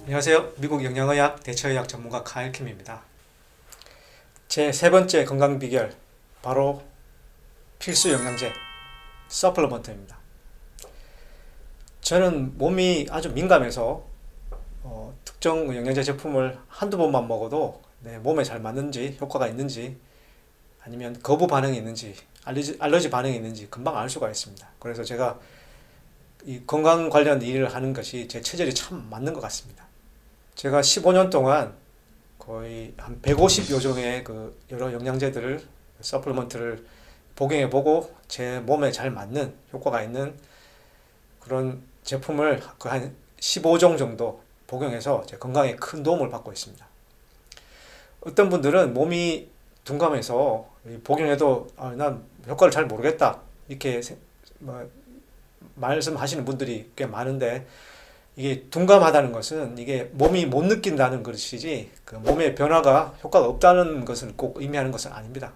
안녕하세요. 미국 영양의학 대처의학 전문가 카일킴입니다. 제 세 번째 건강 비결, 바로 필수 영양제, 서플리먼트입니다. 저는 몸이 아주 민감해서 특정 영양제 제품을 한두 번만 먹어도 내 몸에 잘 맞는지, 효과가 있는지, 아니면 거부 반응이 있는지, 알러지 반응이 있는지 금방 알 수가 있습니다. 그래서 제가 이 건강 관련 일을 하는 것이 제 체질이 참 맞는 것 같습니다. 제가 15년 동안 거의 한 150여 종의 여러 영양제들을, 서플리먼트를 복용해보고 제 몸에 잘 맞는, 효과가 있는 그런 제품을 한 15종 정도 복용해서 제 건강에 큰 도움을 받고 있습니다. 어떤 분들은 몸이 둔감해서 복용해도 난 효과를 잘 모르겠다, 이렇게 말씀하시는 분들이 꽤 많은데, 이게 둔감하다는 것은 이게 몸이 못 느낀다는 것이지 그 몸의 변화가 효과가 없다는 것을 꼭 의미하는 것은 아닙니다.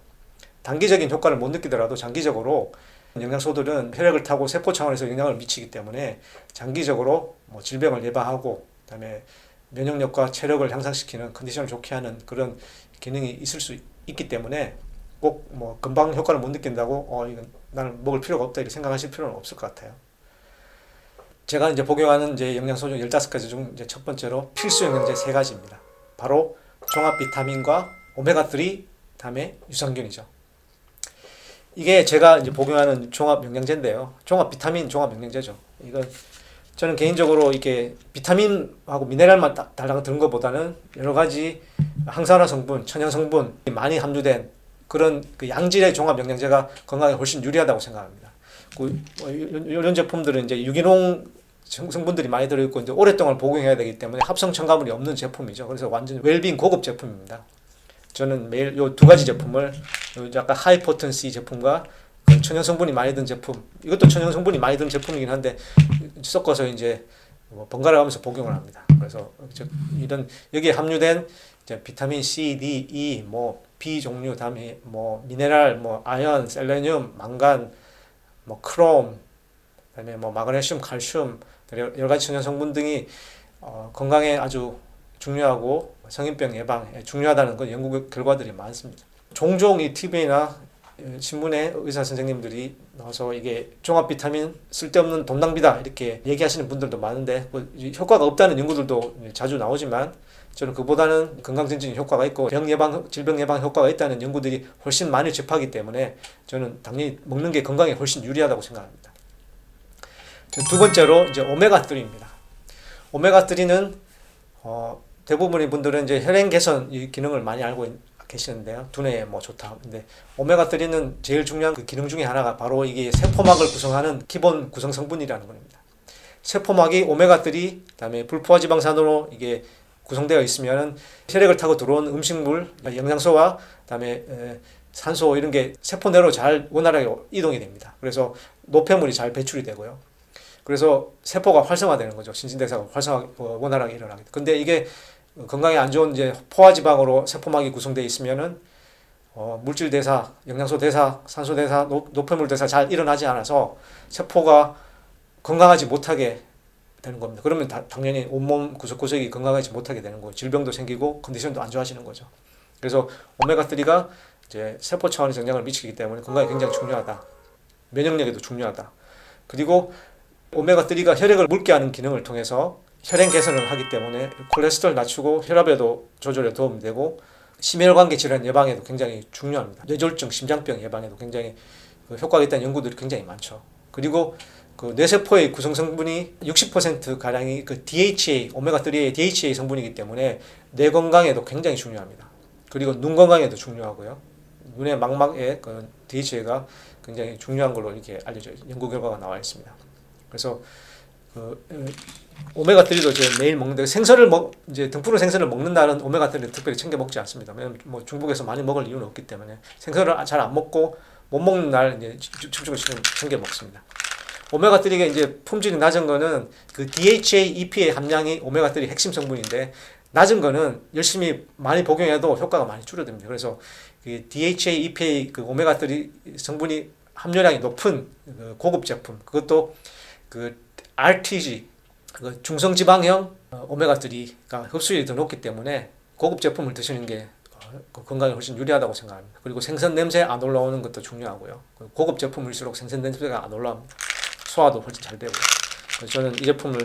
단기적인 효과를 못 느끼더라도 장기적으로 영양소들은 혈액을 타고 세포 차원에서 영향을 미치기 때문에 장기적으로 질병을 예방하고, 그다음에 면역력과 체력을 향상시키는, 컨디션을 좋게 하는 그런 기능이 있을 수 있기 때문에 꼭 금방 효과를 못 느낀다고 이건 나는 먹을 필요가 없다 이렇게 생각하실 필요는 없을 것 같아요. 제가 이제 복용하는 영양소 중 15가지 중 이제 첫 번째로 필수 영양제 3가지입니다. 바로 종합 비타민과 오메가3, 다음에 유산균이죠. 이게 제가 이제 복용하는 종합 영양제인데요. 종합 비타민, 종합 영양제죠. 이건 저는 개인적으로 이렇게 비타민하고 미네랄만 달랑 드는 것보다는 여러 가지 항산화 성분, 천연 성분 많이 함유된 그런 양질의 종합 영양제가 건강에 훨씬 유리하다고 생각합니다. 이런 제품들은 이제 유기농 성분들이 많이 들어있고 이제 오랫동안 복용해야 되기 때문에 합성 첨가물이 없는 제품이죠. 그래서 완전 웰빙 고급 제품입니다. 저는 매일 이 2가지 제품을, 약간 하이포텐시 제품과 천연 성분이 많이 든 제품, 이것도 천연 성분이 많이 든 제품이긴 한데 섞어서 이제 번갈아 가면서 복용을 합니다. 그래서 이런 여기에 함유된 이제 비타민 C, D, E, B 종류, 다음에 미네랄, 아연, 셀레늄, 망간, 크롬, 그다음에 마그네슘, 칼슘, 여러 가지 천연 성분 등이 건강에 아주 중요하고 성인병 예방에 중요하다는 그 연구 결과들이 많습니다. 종종 이 TV나 신문에 의사 선생님들이 나와서 이게 종합 비타민 쓸데없는 돈 낭비다 이렇게 얘기하시는 분들도 많은데, 효과가 없다는 연구들도 자주 나오지만 저는 그보다는 건강 증진 효과가 있고 질병 예방 효과가 있다는 연구들이 훨씬 많이 접하기 때문에 저는 당연히 먹는 게 건강에 훨씬 유리하다고 생각합니다. 두 번째로 이제 오메가3입니다. 오메가3는 대부분의 분들은 이제 혈행 개선 이 기능을 많이 알고 계시는데요. 두뇌에 좋다. 근데 오메가3는 제일 중요한 그 기능 중에 하나가 바로 이게 세포막을 구성하는 기본 구성 성분이라는 겁니다. 세포막이 오메가3, 그다음에 불포화지방산으로 이게 구성되어 있으면 혈액을 타고 들어온 음식물, 영양소와 그다음에 산소 이런 게 세포 내로 잘 원활하게 이동이 됩니다. 그래서 노폐물이 잘 배출이 되고요. 그래서 세포가 활성화되는 거죠. 신진대사가 원활하게 일어나게. 근데 이게 건강에 안 좋은 이제 포화지방으로 세포막이 구성되어 있으면은 물질 대사, 영양소 대사, 산소 대사, 노폐물 대사 잘 일어나지 않아서 세포가 건강하지 못하게 되는 겁니다. 그러면 당연히 온몸 구석구석이 건강하지 못하게 되는 거예요. 질병도 생기고 컨디션도 안 좋아지는 거죠. 그래서 오메가3가 이제 세포 차원에서 영향을 미치기 때문에 건강에 굉장히 중요하다. 면역력에도 중요하다. 그리고 오메가3가 혈액을 묽게 하는 기능을 통해서 혈행 개선을 하기 때문에 콜레스테롤 낮추고 혈압에도 조절에 도움이 되고 심혈관계 질환 예방에도 굉장히 중요합니다. 뇌졸중, 심장병 예방에도 굉장히 효과가 있다는 연구들이 굉장히 많죠. 그리고 그 뇌세포의 구성 성분이 60% 가량이 그 DHA, 오메가3의 DHA 성분이기 때문에 뇌 건강에도 굉장히 중요합니다. 그리고 눈 건강에도 중요하고요. 눈의 망막에 그 DHA가 굉장히 중요한 걸로 이렇게 알려져 연구 결과가 나와 있습니다. 그래서 오메가3도 제가 매일 먹는데 이제 등푸른 생선을 먹는 날은 오메가3를 특별히 챙겨 먹지 않습니다. 왜냐면 중국에서 많이 먹을 이유는 없기 때문에 생선을 잘 안 먹고 못 먹는 날 이제 집중을 챙겨 먹습니다. 오메가3가 이제 품질이 낮은 거는 그 DHA, EPA 함량이 오메가3 핵심 성분인데 낮은 거는 열심히 많이 복용해도 효과가 많이 줄어듭니다. 그래서 그 DHA, EPA 그 오메가3 성분이 함유량이 높은 고급 제품, 그것도 그 RTG 그 중성지방형 오메가3가 흡수율이 더 높기 때문에 고급 제품을 드시는 게 건강에 훨씬 유리하다고 생각합니다. 그리고 생선 냄새 안 올라오는 것도 중요하고요. 고급 제품일수록 생선 냄새가 안 올라옵니다. 소화도 훨씬 잘 되고. 그래서 저는 이 제품을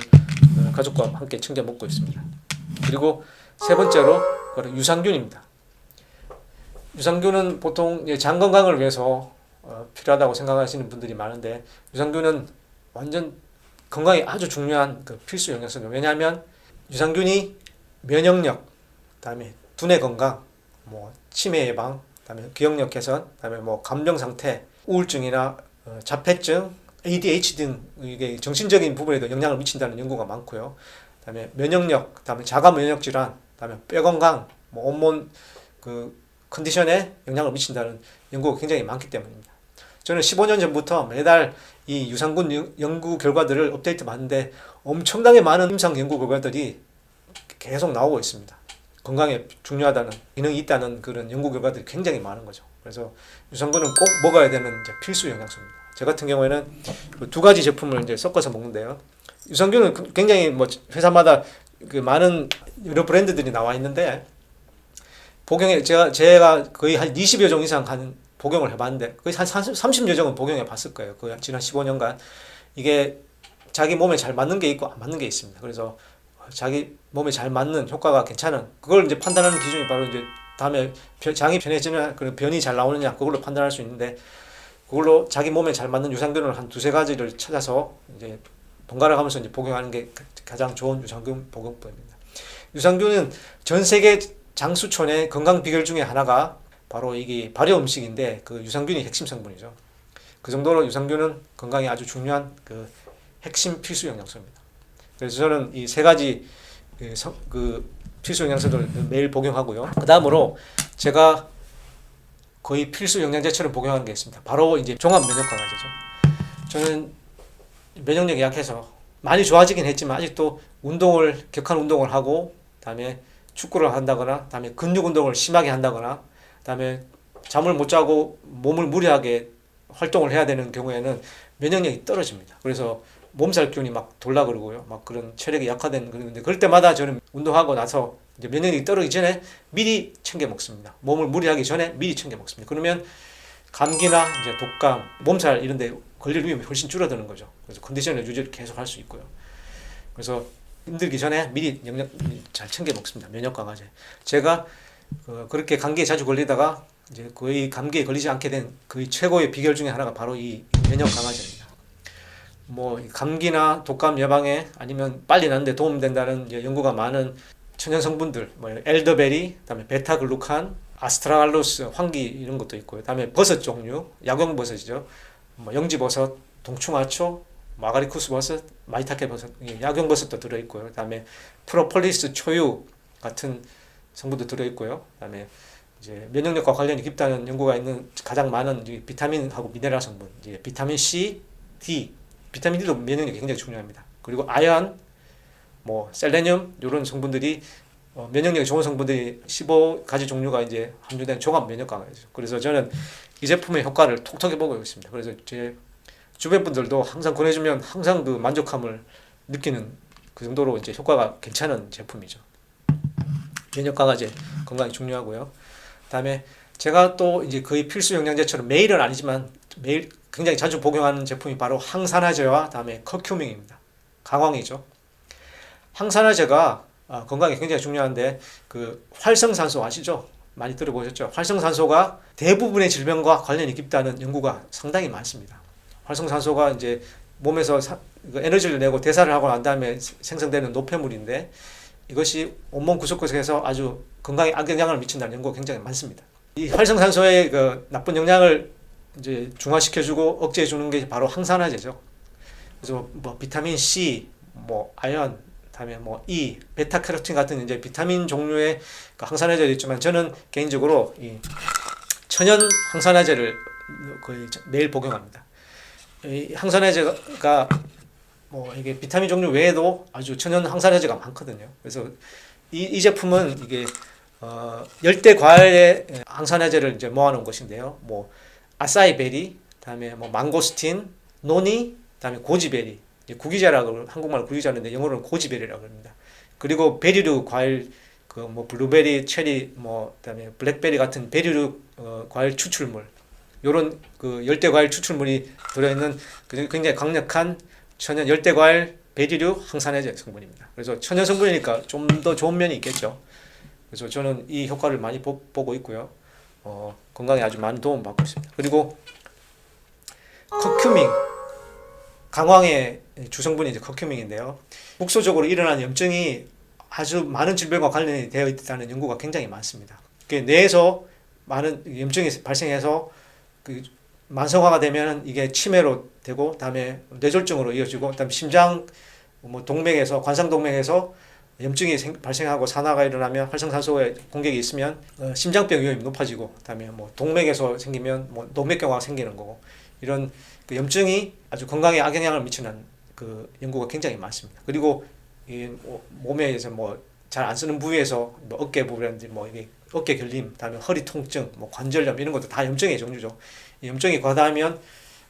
가족과 함께 챙겨 먹고 있습니다. 그리고 세 번째로 유산균입니다. 유산균은 보통 장 건강을 위해서 필요하다고 생각하시는 분들이 많은데, 유산균은 완전 건강에 아주 중요한 그 필수 영양소입니다. 왜냐하면 유산균이 면역력, 그다음에 두뇌 건강, 뭐 치매 예방, 그다음에 기억력 개선, 그다음에 뭐 감정 상태, 우울증이나 자폐증, ADHD 등 이게 정신적인 부분에도 영향을 미친다는 연구가 많고요. 그다음에 면역력, 그다음에 자가 면역 질환, 그다음에 뼈 건강, 뭐 온몸 그 컨디션에 영향을 미친다는 연구가 굉장히 많기 때문입니다. 저는 15년 전부터 매달 이 유산균 연구 결과들을 업데이트 받는데 엄청나게 많은 임상 연구 결과들이 계속 나오고 있습니다. 건강에 중요하다는, 기능이 있다는 그런 연구 결과들이 굉장히 많은 거죠. 그래서 유산균은 꼭 먹어야 되는 이제 필수 영양소입니다. 저 같은 경우에는 두 가지 제품을 이제 섞어서 먹는데요. 유산균은 굉장히 뭐 회사마다 그 많은 여러 브랜드들이 나와 있는데, 복용에 제가 거의 한 20여 종 이상 한 복용을 해봤는데 거의 한 30여 종은 복용해 봤을 거예요. 거의 지난 15년간. 이게 자기 몸에 잘 맞는 게 있고 안 맞는 게 있습니다. 그래서 자기 몸에 잘 맞는, 효과가 괜찮은, 그걸 이제 판단하는 기준이 바로 이제 다음에 장이 편해지는 그런 변이 잘 나오느냐, 그걸로 판단할 수 있는데, 그걸로 자기 몸에 잘 맞는 유산균을 한 두세 가지를 찾아서 이제 번갈아 가면서 이제 복용하는 게 가장 좋은 유산균 복용법입니다. 유산균은 전 세계 장수촌의 건강 비결 중에 하나가 바로 이게 발효 음식인데, 그 유산균이 핵심 성분이죠. 그 정도로 유산균은 건강에 아주 중요한 그 핵심 필수 영양소입니다. 그래서 저는 이 세 가지 그 필수 영양소를 매일 복용하고요. 그 다음으로 제가 거의 필수 영양제처럼 복용하는 게 있습니다. 바로 이제 종합 면역 강화제죠. 저는 면역력이 약해서 많이 좋아지긴 했지만 아직도 격한 운동을 하고, 그다음에 축구를 한다거나, 그다음에 근육 운동을 심하게 한다거나, 그다음에 잠을 못 자고 몸을 무리하게 활동을 해야 되는 경우에는 면역력이 떨어집니다. 그래서 몸살균이 막 돌라 그러고요. 막 그런 체력이 약화된 그런데, 그럴 때마다 저는 운동하고 나서 이제 면역력이 떨어지기 전에 미리 챙겨 먹습니다. 몸을 무리하기 전에 미리 챙겨 먹습니다. 그러면 감기나 이제 독감, 몸살 이런 데 걸릴 위험이 훨씬 줄어드는 거죠. 그래서 컨디션을 유지를 계속 할 수 있고요. 그래서 힘들기 전에 미리 영양 잘 챙겨 먹습니다. 면역 강화제. 제가 그렇게 감기에 자주 걸리다가 이제 거의 감기에 걸리지 않게 된 거의 최고의 비결 중에 하나가 바로 이 면역 강화제입니다. 뭐 감기나 독감 예방에 아니면 빨리 낫는 데 도움된다는 연구가 많은 천연 성분들, 뭐 엘더베리, 그다음에 베타글루칸, 아스트라갈로스, 황기 이런 것도 있고요. 그다음에 버섯 종류, 약용버섯이죠. 뭐 영지버섯, 동충하초, 마가리쿠스 버섯, 마이타케 버섯, 약용버섯도 들어 있고요. 그다음에 프로폴리스 초유 같은 성분도 들어 있고요. 그다음에 이제 면역력과 관련이 깊다는 연구가 있는 가장 많은 비타민하고 미네랄 성분, 이제 비타민 C, D, 비타민 D도 면역력이 굉장히 중요합니다. 그리고 아연, 뭐 셀레늄 이런 성분들이 면역력이 좋은 성분들이 15가지 종류가 이제 함유된 종합 면역 강화제죠. 그래서 저는 이 제품의 효과를 톡톡히 보고 있습니다. 그래서 제 주변 분들도 항상 권해주면 항상 그 만족함을 느끼는 그 정도로 이제 효과가 괜찮은 제품이죠. 면역 강화제 건강이 중요하고요. 그다음에 제가 또 이제 거의 필수 영양제처럼 매일은 아니지만 매일 굉장히 자주 복용하는 제품이 바로 항산화제와 다음에 커큐민입니다. 강황이죠. 항산화제가 건강에 굉장히 중요한데, 그 활성산소 아시죠? 많이 들어보셨죠? 활성산소가 대부분의 질병과 관련이 깊다는 연구가 상당히 많습니다. 활성산소가 이제 몸에서 에너지를 내고 대사를 하고 난 다음에 생성되는 노폐물인데, 이것이 온몸 구석구석에서 아주 건강에 악영향을 미친다는 연구가 굉장히 많습니다. 이 활성산소의 그 나쁜 영향을 이제 중화시켜주고 억제해주는 게 바로 항산화제죠. 그래서 뭐 비타민 C, 뭐 아연, 다음에 뭐 E, 베타캐로틴 같은 이제 비타민 종류의 그 항산화제도 있지만, 저는 개인적으로 이 천연 항산화제를 거의 매일 복용합니다. 이 항산화제가 뭐 이게 비타민 종류 외에도 아주 천연 항산화제가 많거든요. 그래서 이 제품은 이게 열대 과일의 항산화제를 이제 모아놓은 것인데요. 뭐 아사이베리, 다음에 뭐 망고스틴, 노니, 다음에 고지베리, 구기자라고 한국말 구기자인데 영어로는 고지베리라고 합니다. 그리고 베리류 과일 그 뭐 블루베리, 체리 뭐 그다음에 블랙베리 같은 베리류 과일 추출물 요런 그 열대 과일 추출물이 들어있는 굉장히 강력한 천연 열대 과일 베리류 항산화제 성분입니다. 그래서 천연 성분이니까 좀 더 좋은 면이 있겠죠. 그래서 저는 이 효과를 많이 보고 있고요. 건강에 아주 많은 도움을 받고 있습니다. 그리고 커큐민 강황의 주성분이 이제 커큐민인데요. 국소적으로 일어나는 염증이 아주 많은 질병과 관련이 되어 있다는 연구가 굉장히 많습니다. 뇌에서 많은 염증이 발생해서 그 만성화가 되면 이게 치매로 되고, 다음에 뇌졸중으로 이어지고, 그다음에 심장 뭐 동맥에서 관상동맥에서 염증이 발생하고 산화가 일어나면 활성산소의 공격이 있으면 심장병 위험이 높아지고, 그다음에 뭐 동맥에서 생기면 뭐 동맥경화가 생기는 거고, 이런 그 염증이 아주 건강에 악영향을 미치는 그 연구가 굉장히 많습니다. 그리고 이 몸에서 뭐 잘 안 쓰는 부위에서 뭐 어깨 부분이라든지 뭐 이게 어깨 결림, 다음에 허리 통증, 뭐 관절염 이런 것도 다 염증의 종류죠. 이 염증이 과다하면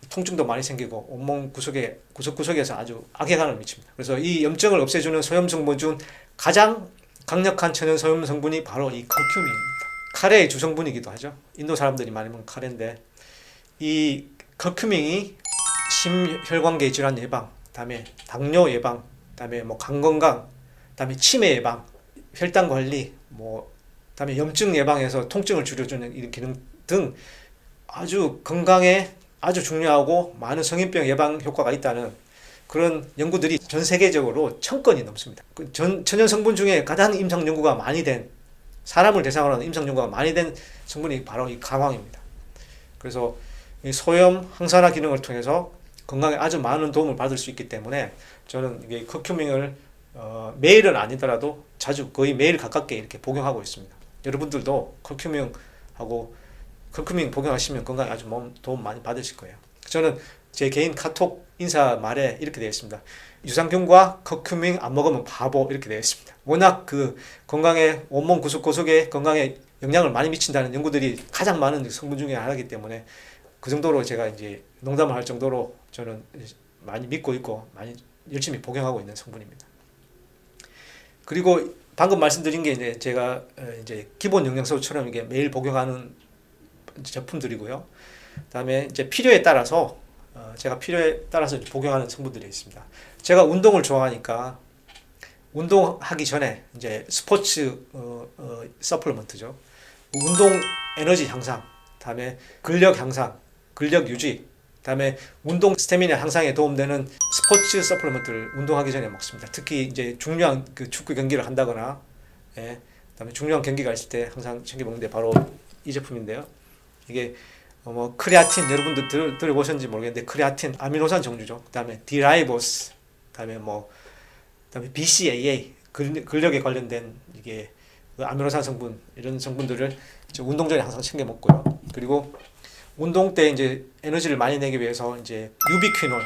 통증도 많이 생기고 온몸 구석구석에서 아주 악영향을 미칩니다. 그래서 이 염증을 없애주는 소염 성분 중 가장 강력한 천연 소염 성분이 바로 이 커큐민입니다. 카레의 주성분이기도 하죠. 인도 사람들이 많이 먹는 카레인데, 이 커큐민이 심혈관계 질환 예방, 다음에 당뇨 예방, 다음에 뭐 간 건강, 다음에 치매 예방, 혈당 관리, 뭐 다음에 염증 예방에서 통증을 줄여주는 이런 기능 등 아주 건강에 아주 중요하고 많은 성인병 예방 효과가 있다는 그런 연구들이 전 세계적으로 1000건이 넘습니다. 천연 성분 중에 가장 임상 연구가 많이 된, 사람을 대상으로 하는 임상 연구가 많이 된 성분이 바로 이 강황입니다. 그래서 이 소염 항산화 기능을 통해서 건강에 아주 많은 도움을 받을 수 있기 때문에 저는 이게 커큐민을 매일은 아니더라도 자주 거의 매일 가깝게 이렇게 복용하고 있습니다. 여러분들도 커큐민하고 커큐민 복용하시면 건강에 아주 도움 많이 받으실 거예요. 저는 제 개인 카톡 인사 말에 이렇게 되어 있습니다. 유산균과 커큐민 안 먹으면 바보, 이렇게 되어 있습니다. 워낙 그 건강에 온몸 구석구석에 건강에 영향을 많이 미친다는 연구들이 가장 많은 성분 중에 하나이기 때문에 그 정도로 제가 이제 농담을 할 정도로 저는 많이 믿고 있고 많이 열심히 복용하고 있는 성분입니다. 그리고 방금 말씀드린 게 이제 제가 이제 기본 영양소처럼 이게 매일 복용하는 제품들이고요. 그다음에 이제 필요에 따라서 제가 필요에 따라서 복용하는 성분들이 있습니다. 제가 운동을 좋아하니까 운동하기 전에 이제 스포츠 서플리먼트죠. 운동 에너지 향상, 다음에 근력 향상, 근력 유지, 다음에 운동 스태미나 향상에 도움되는 스포츠 서플리먼트를 운동하기 전에 먹습니다. 특히 이제 중요한 그 축구 경기를 한다거나, 그다음에 중요한 경기가 있을 때 항상 챙겨 먹는데 바로 이 제품인데요. 이게 뭐 크레아틴, 여러분들 들어보셨는지 모르겠는데 크레아틴 아미노산 종류죠. 그다음에 디라이보스, 그다음에 BCAA 근력에 관련된 이게 그 아미노산 성분, 이런 성분들을 운동 전에 항상 챙겨 먹고요. 그리고 운동 때 이제 에너지를 많이 내기 위해서 이제 유비퀴놀,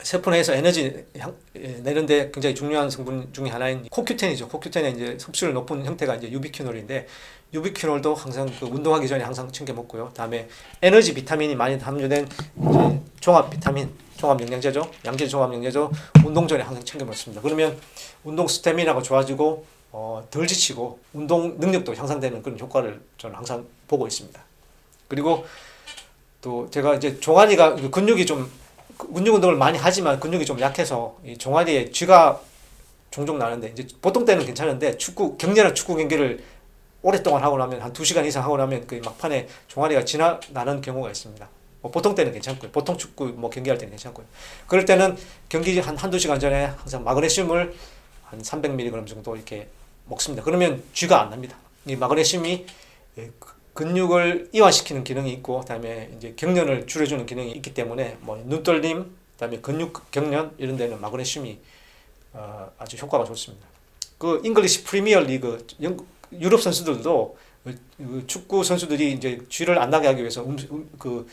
세포내에서 에너지 내는데 굉장히 중요한 성분 중에 하나인 코큐텐이죠. 코큐텐의 이제 흡수율 높은 형태가 이제 유비퀴놀인데, 유비퀴놀도 항상 그 운동하기 전에 항상 챙겨 먹고요. 다음에 에너지 비타민이 많이 함유된 이제 종합 비타민, 종합 영양제죠. 양질 종합 영양제죠. 운동 전에 항상 챙겨 먹습니다. 그러면 운동 스태미나가 좋아지고 덜 지치고 운동 능력도 향상되는 그런 효과를 저는 항상 보고 있습니다. 그리고 또 제가 이제 종아리가 근육 운동을 많이 하지만 근육이 좀 약해서 이 종아리에 쥐가 종종 나는데, 이제 보통 때는 괜찮은데 격렬한 축구 경기를 오랫동안 하고 나면 한 2시간 이상 하고 나면 그 막판에 종아리가 나는 경우가 있습니다. 보통 때는 괜찮고요. 보통 축구 뭐 경기할 때는 괜찮고요. 그럴 때는 경기 한두 시간 전에 항상 마그네슘을 한 300mg 정도 이렇게 먹습니다. 그러면 쥐가 안 납니다. 이 마그네슘이 근육을 이완시키는 기능이 있고, 그다음에 이제 경련을 줄여주는 기능이 있기 때문에 뭐 눈떨림, 그다음에 근육 경련 이런 데는 마그네슘이 아주 효과가 좋습니다. 그 잉글리시 프리미어 리그 유럽 선수들도 축구 선수들이 이제 쥐를 안 나게 하기 위해서 그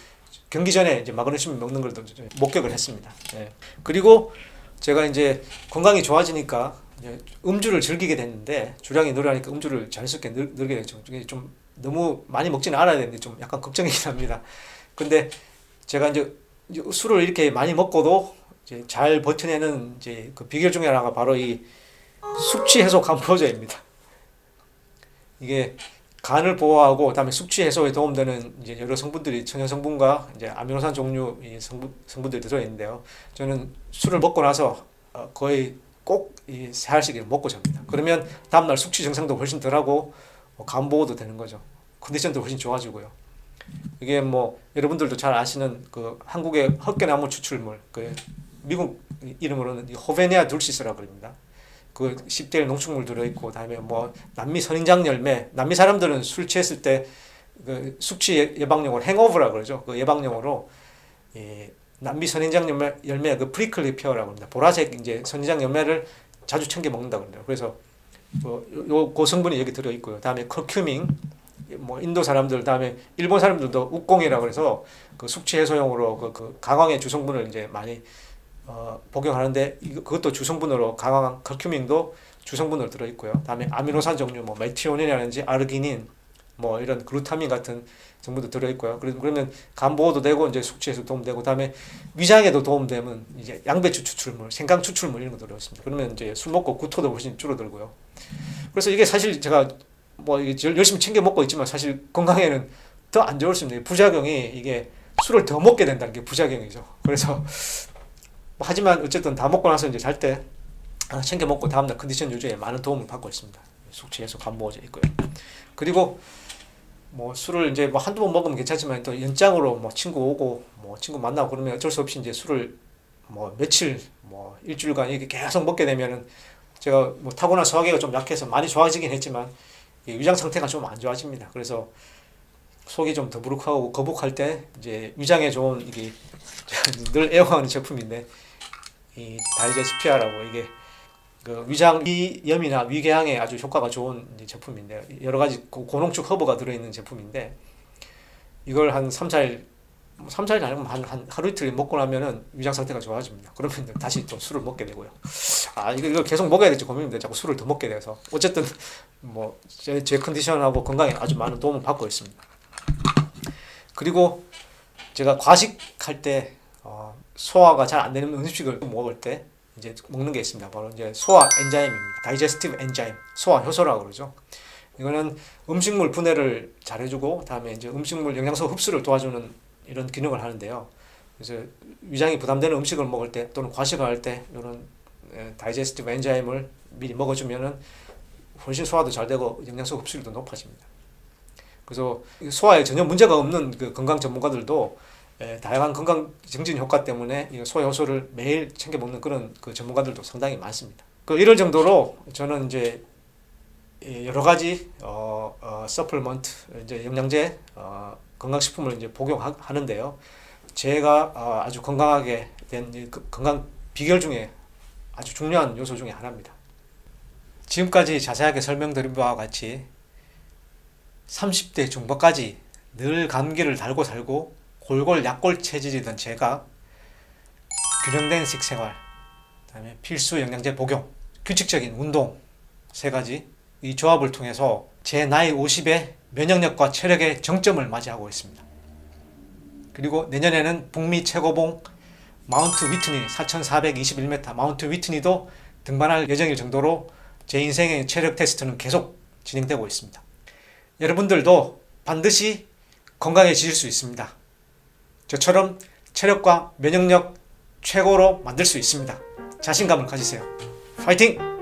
경기 전에 이제 마그네슘 먹는 걸 목격을 했습니다. 그리고 제가 이제 건강이 좋아지니까 이제 음주를 즐기게 됐는데, 주량이 늘어나니까 음주를 자연스럽게 늘게 됐죠. 좀 너무 많이 먹지는 않아야 되는데 좀 약간 걱정이긴 합니다. 근데 제가 이제 술을 이렇게 많이 먹고도 이제 잘 버텨내는 이제 그 비결 중에 하나가 바로 이 숙취 해소 감포제입니다. 이게 간을 보호하고 그다음에 숙취 해소에 도움되는 이제 여러 성분들이 천연 성분과 이제 아미노산 종류 이 성분들이 들어 있는데요. 저는 술을 먹고 나서 거의 꼭 이 세 알씩 먹고 잡니다. 그러면 다음날 숙취 증상도 훨씬 덜하고 간 보호도 되는 거죠. 컨디션도 훨씬 좋아지고요. 이게 뭐 여러분들도 잘 아시는 그 한국의 헛개나무 추출물, 그 미국 이름으로는 호베니아 둘시스라고 그럽니다. 그 10대 농축물 들어있고, 다음에 뭐 남미 선인장 열매, 남미 사람들은 술 취했을 때 그 숙취 예방용으로 행오버라 그러죠. 그 예방용으로 남미 선인장 열매 그 프리클리 피어라고 합니다. 보라색 이제 선인장 열매를 자주 챙겨 먹는다고 합니다. 그래서 요 고성분이 여기 들어 있고요. 다음에 커큐민, 뭐 인도 사람들, 다음에 일본 사람들도 우콩이라고 해서 그 숙취 해소용으로 그 강황의 주성분을 이제 많이 복용하는데, 그것도 주성분으로 강황 커큐민도 주성분으로 들어 있고요. 다음에 아미노산 종류 뭐 메티오닌이라든지 아르기닌, 뭐 이런 글루타민 같은 성분도 들어 있고요. 그러면 간 보호도 되고 이제 숙취에서 도움되고, 다음에 위장에도 도움되면 이제 양배추 추출물, 생강 추출물 이런 거 들어 있습니다. 그러면 이제 술 먹고 구토도 훨씬 줄어들고요. 그래서 이게 사실 제가 뭐 열심히 챙겨 먹고 있지만 사실 건강에는 더 안 좋을 수 있는 부작용이, 이게 술을 더 먹게 된다는 게 부작용이죠. 그래서 하지만 어쨌든 다 먹고 나서 이제 잘 때 챙겨 먹고 다음날 컨디션 유지에 많은 도움을 받고 있습니다. 숙취 해소 간보호제 있고요. 그리고 뭐 술을 이제 뭐 한두 번 먹으면 괜찮지만 또 연장으로 뭐 친구 오고 뭐 친구 만나고 그러면 어쩔 수 없이 이제 술을 뭐 며칠 뭐 일주일간 이렇게 계속 먹게 되면은, 제가 뭐 타고난 소화기가 좀 약해서 많이 좋아지긴 했지만 위장 상태가 좀 안 좋아집니다. 그래서 속이 좀 더부룩하고 거북할 때 이제 위장에 좋은, 이게 늘 애용하는 제품인데 이 다이제스피아라고, 이게 그 위장 위염이나 위궤양에 아주 효과가 좋은 제품인데요. 여러 가지 고농축 허브가 들어있는 제품인데, 이걸 한 3, 4일, 3, 4일 아니면 한 하루 이틀 먹고 나면은 위장 상태가 좋아집니다. 그러면 다시 또 술을 먹게 되고요. 이거 계속 먹어야 될지 고민인데 자꾸 술을 더 먹게 돼서, 어쨌든 뭐 제 컨디션하고 건강에 아주 많은 도움을 받고 있습니다. 그리고 제가 과식할 때 소화가 잘 안 되는 음식을 먹을 때 이제 먹는 게 있습니다. 바로 이제 소화 엔자임입니다. 다이제스티브 엔자임, 소화 효소라고 그러죠. 이거는 음식물 분해를 잘 해주고, 다음에 이제 음식물 영양소 흡수를 도와주는 이런 기능을 하는데요. 그래서 위장이 부담되는 음식을 먹을 때 또는 과식을 할 때 이런 다이제스티브 엔자임을 미리 먹어주면은 훨씬 소화도 잘 되고 영양소 흡수율도 높아집니다. 그래서 소화에 전혀 문제가 없는 그 건강 전문가들도 다양한 건강 증진 효과 때문에 이 소화 효소를 매일 챙겨 먹는 그런 그 전문가들도 상당히 많습니다. 이럴 정도로 저는 이제 여러 가지 서플먼트, 이제 영양제, 건강식품을 이제 복용하는데요. 제가 아주 건강하게 된 건강 비결 중에 아주 중요한 요소 중에 하나입니다. 지금까지 자세하게 설명드린 바와 같이 30대 중반까지 늘 감기를 달고 살고 골골 약골 체질이던 제가 균형된 식생활, 그다음에 필수 영양제 복용, 규칙적인 운동, 세 가지 이 조합을 통해서 제 나이 50에 면역력과 체력의 정점을 맞이하고 있습니다. 그리고 내년에는 북미 최고봉 마운트 위트니 4,421m 마운트 위트니도 등반할 예정일 정도로 제 인생의 체력 테스트는 계속 진행되고 있습니다. 여러분들도 반드시 건강해지실 수 있습니다. 저처럼 체력과 면역력 최고로 만들 수 있습니다. 자신감을 가지세요. 파이팅!